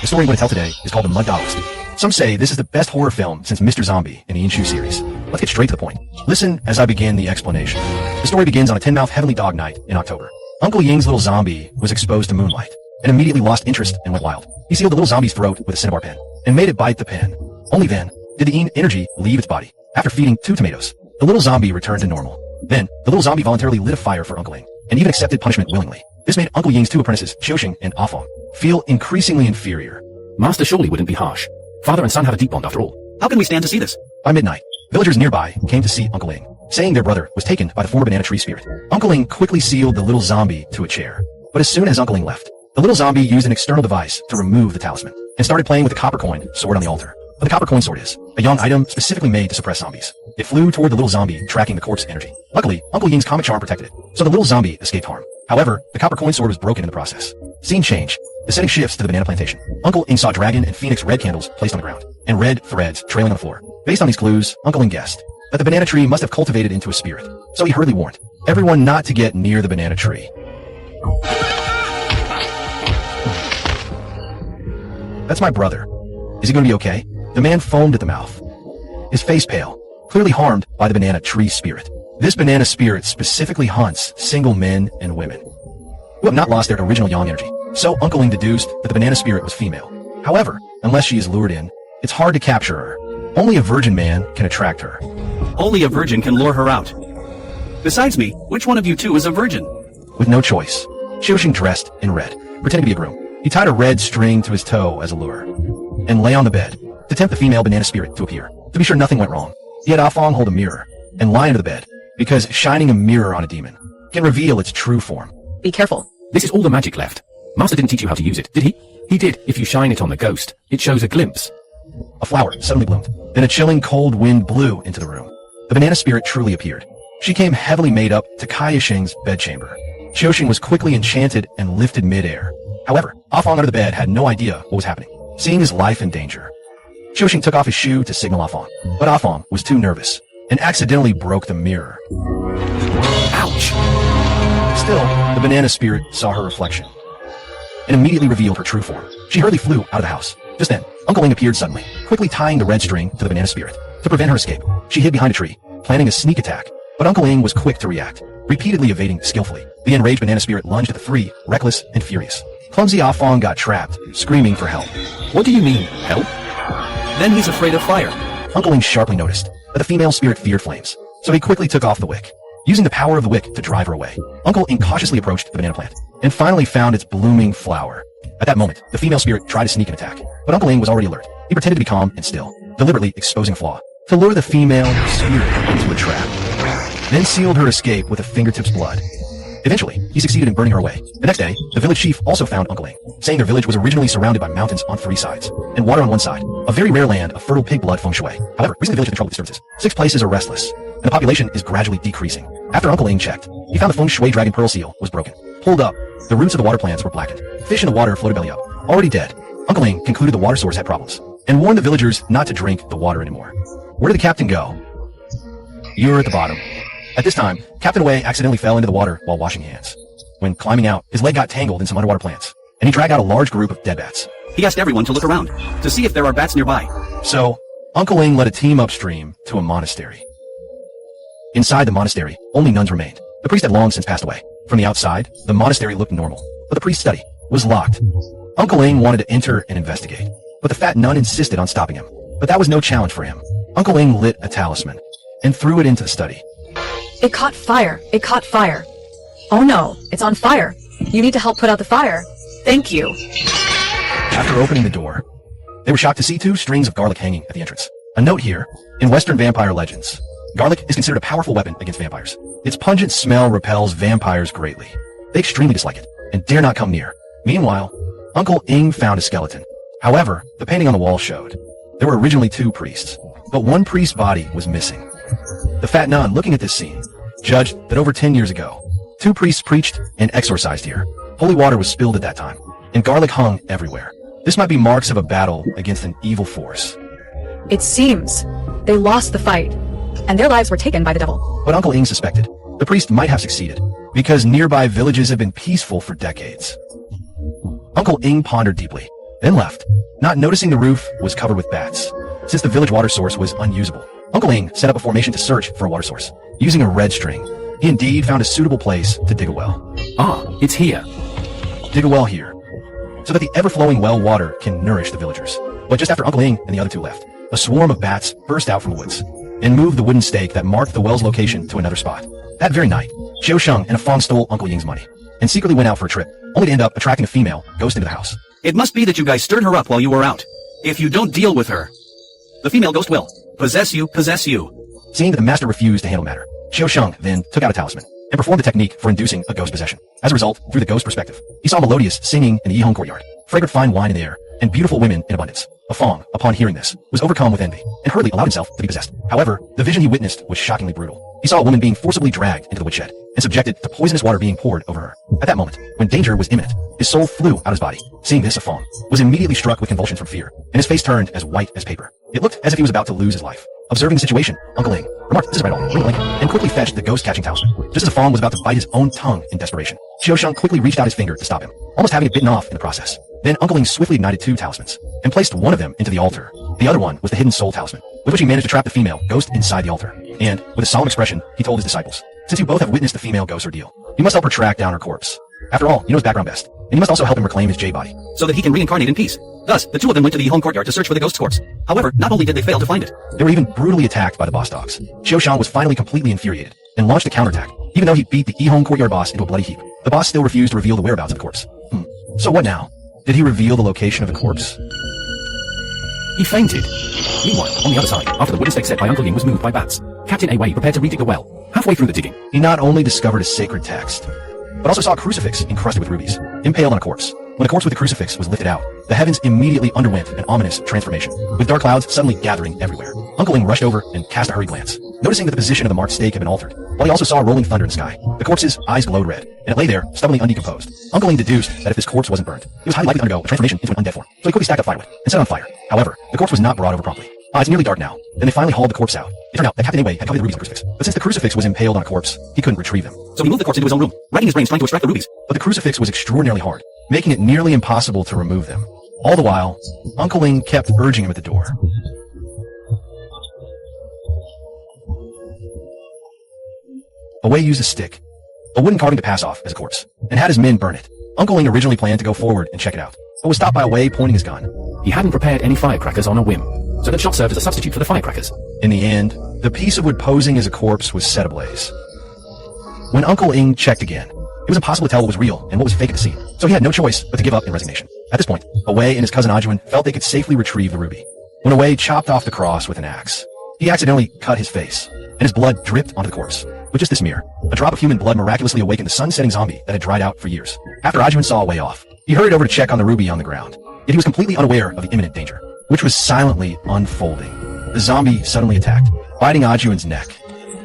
The story I'm going to tell today is called The Mud Dollist. Some say this is the best horror film since Mr. Zombie in the Inshu series. Let's get straight to the point. Listen as I begin the explanation. The story begins on a 10-mouth heavenly dog night in October. Uncle Ying's little zombie was exposed to moonlight and immediately lost interest and went wild. He sealed the little zombie's throat with a cinnabar pen and made it bite the pen. Only then did the energy leave its body. After feeding 2 tomatoes, the little zombie returned to normal. Then, the little zombie voluntarily lit a fire for Uncle Ying and even accepted punishment willingly. This made Uncle Ying's 2 apprentices, Xiaoxing and Afong, feel increasingly inferior. Master surely wouldn't be harsh. Father and son have a deep bond after all. How can we stand to see this? By midnight, villagers nearby came to see Uncle Ying, saying their brother was taken by the former banana tree spirit. Uncle Ying quickly sealed the little zombie to a chair. But as soon as Uncle Ying left, the little zombie used an external device to remove the talisman and started playing with the copper coin sword on the altar. What the copper coin sword is, a young item specifically made to suppress zombies. It flew toward the little zombie, tracking the corpse energy. Luckily, Uncle Ying's comic charm protected it, so the little zombie escaped harm. However, the copper coin sword was broken in the process. Scene change. The setting shifts to the banana plantation. Uncle Ying saw dragon and phoenix red candles placed on the ground, and red threads trailing on the floor. Based on these clues, Uncle Ying guessed that the banana tree must have cultivated into a spirit, so he hurriedly warned everyone not to get near the banana tree. That's my brother. Is he going to be okay? The man foamed at the mouth, his face pale, clearly harmed by the banana tree spirit. This banana spirit specifically hunts single men and women who have not lost their original yang energy. So Uncle Ying deduced that the banana spirit was female. However, unless she is lured in, it's hard to capture her. Only a virgin man can attract her. Only a virgin can lure her out. Besides me, which one of you 2 is a virgin? With no choice, Xiaoxing dressed in red, pretending to be a groom. He tied a red string to his toe as a lure and lay on the bed to tempt the female banana spirit to appear. To be sure nothing went wrong, he had Afong hold a mirror and lie under the bed, because shining a mirror on a demon can reveal its true form. Be careful. This is all the magic left. Master didn't teach you how to use it, did he? He did. If you shine it on the ghost, it shows a glimpse. A flower suddenly bloomed. Then a chilling cold wind blew into the room. The banana spirit truly appeared. She came heavily made up to Kaixing's bedchamber. Xiaoxing was quickly enchanted and lifted midair. However, Afong under the bed had no idea what was happening, seeing his life in danger. Xiaoxing took off his shoe to signal Afong, but Afong was too nervous and accidentally broke the mirror. Ouch! Still, the banana spirit saw her reflection and immediately revealed her true form. She hurriedly flew out of the house. Just then, Uncle Ying appeared suddenly, quickly tying the red string to the banana spirit. To prevent her escape, she hid behind a tree, planning a sneak attack, but Uncle Ying was quick to react, repeatedly evading skillfully. The enraged banana spirit lunged at the 3, reckless and furious. Clumsy Afong got trapped, screaming for help. What do you mean, help? Then he's afraid of fire. Uncle Ying sharply noticed that the female spirit feared flames, so he quickly took off the wick, using the power of the wick to drive her away. Uncle Ying cautiously approached the banana plant and finally found its blooming flower. At that moment, the female spirit tried to sneak an attack, but Uncle Ying was already alert. He pretended to be calm and still, deliberately exposing a flaw to lure the female spirit into a trap, then sealed her escape with a fingertip's blood. Eventually, he succeeded in burning her away. The next day, the village chief also found Uncle Ying, saying their village was originally surrounded by mountains on 3 sides, and water on 1 side, a very rare land of fertile pig blood feng shui. However, recently the village had trouble with disturbances. 6 places are restless, and the population is gradually decreasing. After Uncle Ying checked, he found the feng shui dragon pearl seal was broken. Pulled up, the roots of the water plants were blackened. Fish in the water floated belly up, already dead. Uncle Ying concluded the water source had problems, and warned the villagers not to drink the water anymore. Where did the captain go? You're at the bottom. At this time, Captain Wei accidentally fell into the water while washing hands. When climbing out, his leg got tangled in some underwater plants, and he dragged out a large group of dead bats. He asked everyone to look around, to see if there are bats nearby. So, Uncle Ying led a team upstream to a monastery. Inside the monastery, only nuns remained. The priest had long since passed away. From the outside, the monastery looked normal, but the priest's study was locked. Uncle Ying wanted to enter and investigate, but the fat nun insisted on stopping him. But that was no challenge for him. Uncle Ying lit a talisman and threw it into the study. It caught fire. It caught fire. Oh no, it's on fire. You need to help put out the fire. Thank you. After opening the door, they were shocked to see 2 strings of garlic hanging at the entrance. A note here, in Western vampire legends, garlic is considered a powerful weapon against vampires. Its pungent smell repels vampires greatly. They extremely dislike it and dare not come near. Meanwhile, Uncle Ying found a skeleton. However, the painting on the wall showed there were originally 2 priests, but 1 priest's body was missing. The fat nun, looking at this scene, judged that over 10 years ago, 2 priests preached and exorcised here. Holy water was spilled at that time, and garlic hung everywhere. This might be marks of a battle against an evil force. It seems they lost the fight, and their lives were taken by the devil. But Uncle Ying suspected the priest might have succeeded, because nearby villages have been peaceful for decades. Uncle Ying pondered deeply. then left, not noticing the roof was covered with bats. Since the village water source was unusable, Uncle Ing set up a formation to search for a water source. Using a red string, he indeed found a suitable place to dig a well. Ah, it's here. Dig a well here, so that the ever-flowing well water can nourish the villagers. But just after Uncle Ing and the other two left, a swarm of bats burst out from the woods and moved the wooden stake that marked the well's location to another spot. That very night, Xiao Sheng and Afong stole Uncle Ying's money and secretly went out for a trip, only to end up attracting a female ghost into the house. It must be that you guys stirred her up while you were out. If you don't deal with her, the female ghost will possess you. Seeing that the master refused to handle the matter, Xiao Sheng then took out a talisman and performed the technique for inducing a ghost possession. As a result, through the ghost perspective, he saw melodious singing in the Yihong courtyard, fragrant fine wine in the air, and beautiful women in abundance. Afong, upon hearing this, was overcome with envy and hurriedly allowed himself to be possessed. However, the vision he witnessed was shockingly brutal. He saw a woman being forcibly dragged into the woodshed and subjected to poisonous water being poured over her. At that moment, when danger was imminent, his soul flew out of his body. Seeing this, Afong was immediately struck with convulsions from fear, and his face turned as white as paper. It looked as if he was about to lose his life. Observing the situation, Uncle Ing remarked, "This is right on," and quickly fetched the ghost-catching talisman. Just as Afong was about to bite his own tongue in desperation, Xiao Sheng quickly reached out his finger to stop him, almost having it bitten off in the process. Then Uncle Ing swiftly ignited two talismans and placed one of them into the altar. The other one was the hidden soul talisman, with which he managed to trap the female ghost inside the altar. And, with a solemn expression, he told his disciples, "Since you both have witnessed the female ghost ordeal, you must help her track down her corpse. After all, you know his background best, and you must also help him reclaim his J body." So that he can reincarnate in peace. Thus, the two of them went to the Yihong courtyard to search for the ghost's corpse. However, not only did they fail to find it, They were even brutally attacked by the boss dogs. Xiao Shang was finally completely infuriated and launched a counterattack. Even though he beat the Yihong courtyard boss into a bloody heap, the boss still refused to reveal the whereabouts of the corpse. So what now? Did he reveal the location of the corpse? He fainted. Meanwhile, on the other side, after the wooden stake set by Uncle Ying was moved by bats, Captain Away prepared to redig the well. Halfway through the digging, He not only discovered a sacred text, but also saw a crucifix encrusted with rubies, impaled on a corpse. When the corpse with the crucifix was lifted out, the heavens immediately underwent an ominous transformation, with dark clouds suddenly gathering everywhere. Uncle Ing rushed over and cast a hurried glance, noticing that the position of the marked stake had been altered, while he also saw rolling thunder in the sky. The corpse's eyes glowed red, and it lay there, stubbornly undecomposed. Uncle Ing deduced that if this corpse wasn't burned, it was highly likely to undergo a transformation into an undead form, so he quickly stacked up firewood and set it on fire. However, the corpse was not brought over promptly. It's nearly dark now. Then they finally hauled the corpse out. It turned out that Captain Away had coveted the rubies of the crucifix, but since the crucifix was impaled on a corpse, he couldn't retrieve them. so he moved the corpse into his own room, racking his brains trying to extract the rubies. But the crucifix was extraordinarily hard, making it nearly impossible to remove them. All the while, Uncle Ing kept urging him at the door. Away used a stick, a wooden carving to pass off as a corpse, and had his men burn it. Uncle Ing originally planned to go forward and check it out, but was stopped by Away pointing his gun. he hadn't prepared any firecrackers on a whim, so the shot served as a substitute for the firecrackers. In the end, the piece of wood posing as a corpse was set ablaze. When Uncle Ing checked again, it was impossible to tell what was real and what was fake at the scene, so he had no choice but to give up in resignation. At this point, Away and his cousin Ajuan felt they could safely retrieve the ruby. When Away chopped off the cross with an axe, he accidentally cut his face, and his blood dripped onto the corpse. With just this smear, a drop of human blood miraculously awakened the sun-setting zombie that had dried out for years. After Ajuan saw Away off, he hurried over to check on the ruby on the ground. Yet he was completely unaware of the imminent danger, which was silently unfolding. The zombie suddenly attacked, biting Ajuan's neck.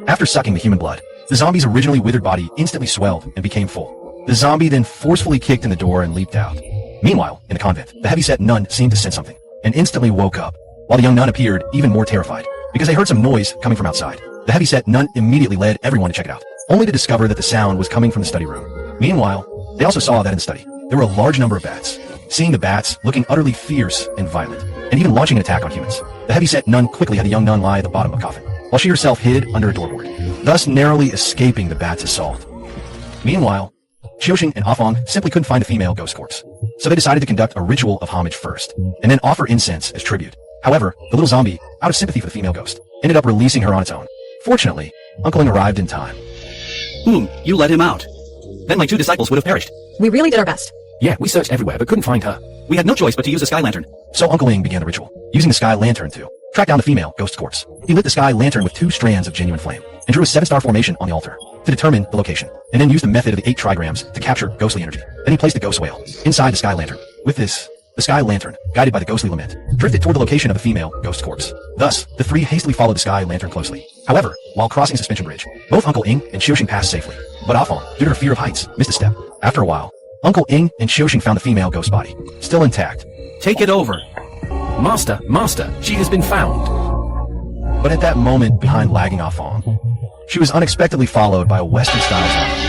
After sucking the human blood, the zombie's originally withered body instantly swelled and became full. The zombie then forcefully kicked in the door and leaped out. Meanwhile, in the convent, the heavyset nun seemed to sense something and instantly woke up, while the young nun appeared even more terrified because they heard some noise coming from outside. The heavyset nun immediately led everyone to check it out, only to discover that the sound was coming from the study room. Meanwhile, they also saw that in the study, there were a large number of bats. Seeing the bats looking utterly fierce and violent, and even launching an attack on humans, the heavyset nun quickly had the young nun lie at the bottom of a coffin, while she herself hid under a doorboard, thus narrowly escaping the bat's assault. Meanwhile, Xiaoxing and Afong simply couldn't find the female ghost corpse, so they decided to conduct a ritual of homage first, and then offer incense as tribute. However, the little zombie, out of sympathy for the female ghost, ended up releasing her on its own. Fortunately, Uncle Ing arrived in time. You let him out. Then my two disciples would have perished. We really did our best. Yeah, we searched everywhere but couldn't find her. We had no choice but to use a sky lantern. So Uncle Ing began the ritual, using the sky lantern to track down the female ghost corpse. He lit the sky lantern with 2 strands of genuine flame, and drew a 7-star formation on the altar to determine the location, and then used the method of the 8 trigrams to capture ghostly energy. Then he placed the ghost whale inside the sky lantern. With this, the sky lantern, guided by the ghostly lament, drifted toward the location of the female ghost corpse. Thus, the 3 hastily followed the sky lantern closely. However, while crossing Suspension Bridge, both Uncle Ing and Xiaoxing passed safely, but Afong, due to her fear of heights, missed a step. After a while, Uncle Ing and Xiaoxing found the female ghost body, still intact. Take it over. Master, she has been found. But at that moment, behind lagging Afong, she was unexpectedly followed by a Western-style zombie.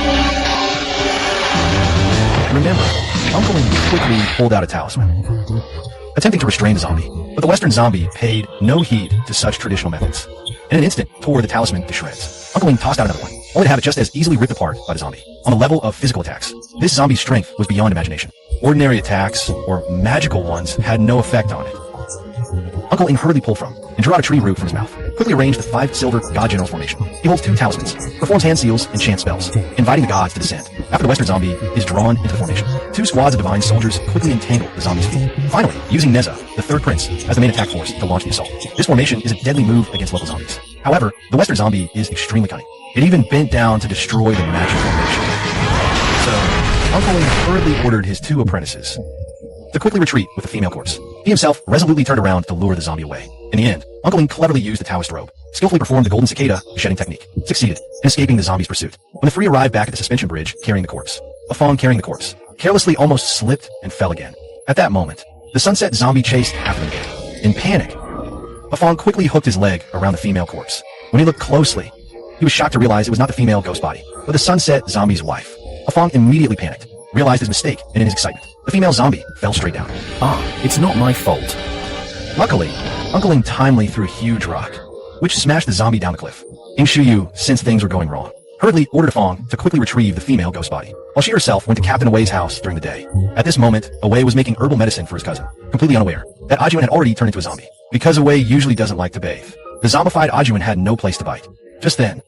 Remember, Uncle Ing quickly pulled out a talisman, attempting to restrain the zombie, but the Western zombie paid no heed to such traditional methods. In an instant, tore the talisman to shreds. Uncle Ing tossed out another one, only to have it just as easily ripped apart by the zombie. On the level of physical attacks, this zombie's strength was beyond imagination. Ordinary attacks, or magical ones, had no effect on it. Uncle Ing hurriedly pulled from and drew out a tree root from his mouth, quickly arranged the 5 silver god generals formation. He holds 2 talismans, performs hand seals, and chant spells, inviting the gods to descend. After the Western zombie is drawn into the formation, 2 squads of divine soldiers quickly entangle the zombie's feet. Finally, using Neza, the 3rd prince, as the main attack force to launch the assault. This formation is a deadly move against local zombies. However, the Western zombie is extremely cunning. It even bent down to destroy the magic formation. So, Uncle Ing hurriedly ordered his 2 apprentices to quickly retreat with the female corpse. He himself resolutely turned around to lure the zombie away. In the end, Uncle Ing cleverly used the Taoist robe, skillfully performed the golden cicada shedding technique, succeeded in escaping the zombie's pursuit. When the 3 arrived back at the suspension bridge carrying the corpse, a fawn carrying the corpse carelessly almost slipped and fell again. At that moment, the sunset zombie chased after them again. In panic, a fawn quickly hooked his leg around the female corpse. When he looked closely, he was shocked to realize it was not the female ghost body, but the sunset zombie's wife. A fawn immediately panicked, realized his mistake, and in his excitement, the female zombie fell straight down. It's not my fault. Luckily, Uncle Ing timely threw a huge rock, which smashed the zombie down the cliff. Ing Shuyu, since things were going wrong, hurriedly ordered a fawn to quickly retrieve the female ghost body, while she herself went to Captain Away's house during the day. At this moment, Away was making herbal medicine for his cousin, completely unaware that Ajuin had already turned into a zombie. Because Away usually doesn't like to bathe, the zombified Ajuin had no place to bite. Just then,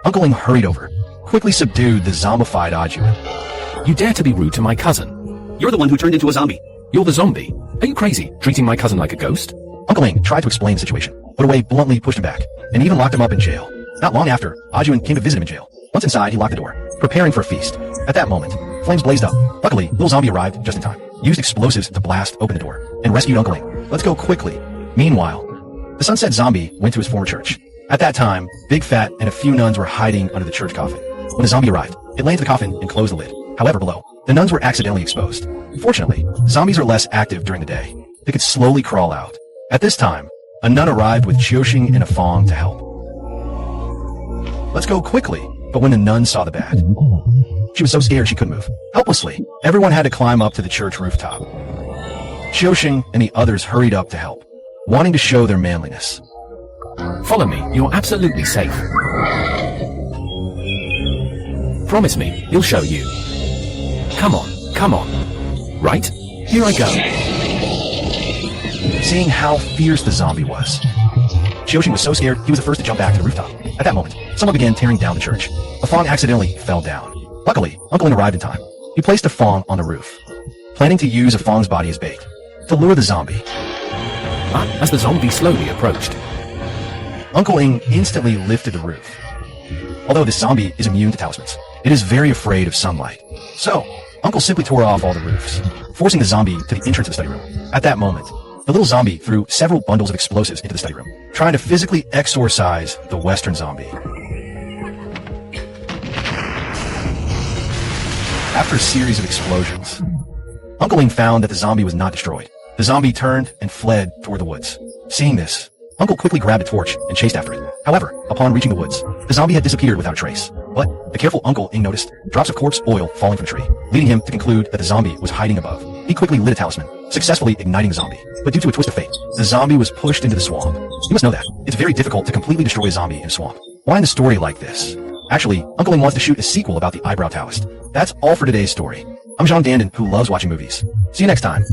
Uncle Ing hurried over, quickly subdued the zombified Ajuin. You dare to be rude to my cousin? You're the one who turned into a zombie. You're the zombie. Are you crazy, treating my cousin like a ghost? Uncle Ing tried to explain the situation, but Away bluntly pushed him back, and even locked him up in jail. Not long after, Ajuin came to visit him in jail. Once inside, he locked the door, preparing for a feast. At that moment, flames blazed up. Luckily, little zombie arrived just in time, used explosives to blast open the door, and rescued Uncle Ing. Let's go quickly. Meanwhile, the sunset zombie went to his former church. At that time, Big Fat and a few nuns were hiding under the church coffin. When the zombie arrived, it landed the coffin and closed the lid. However, below, the nuns were accidentally exposed. Fortunately, zombies are less active during the day. They could slowly crawl out. At this time, a nun arrived with Chioxing and a Fong to help. Let's go quickly. But when the nun saw the bat, she was so scared she couldn't move. Helplessly, everyone had to climb up to the church rooftop. Chioxing and the others hurried up to help, wanting to show their manliness. Follow me. You're absolutely safe. Promise me, he'll show you. Come on, come on. Right? Here I go. Seeing how fierce the zombie was, Chioxing was so scared he was the first to jump back to the rooftop. At that moment, someone began tearing down the church. A Fong accidentally fell down. Luckily, Uncle Ing arrived in time. He placed a Fong on the roof, planning to use a Fong's body as bait to lure the zombie. But as the zombie slowly approached, Uncle Ing instantly lifted the roof. Although this zombie is immune to talismans, it is very afraid of sunlight. So, Uncle simply tore off all the roofs, forcing the zombie to the entrance of the study room. At that moment, the little zombie threw several bundles of explosives into the study room, trying to physically exorcise the Western zombie. After a series of explosions, Uncle Ing found that the zombie was not destroyed. The zombie turned and fled toward the woods. Seeing this, Uncle quickly grabbed a torch and chased after it. However, upon reaching the woods, the zombie had disappeared without a trace. But the careful Uncle Ing noticed drops of corpse oil falling from the tree, leading him to conclude that the zombie was hiding above. He quickly lit a talisman, successfully igniting the zombie. But due to a twist of fate, the zombie was pushed into the swamp. You must know that it's very difficult to completely destroy a zombie in a swamp. Why in the story like this? Actually, Uncle Ing wants to shoot a sequel about the Eyebrow Taoist. That's all for today's story. I'm Jean Dandon, who loves watching movies. See you next time.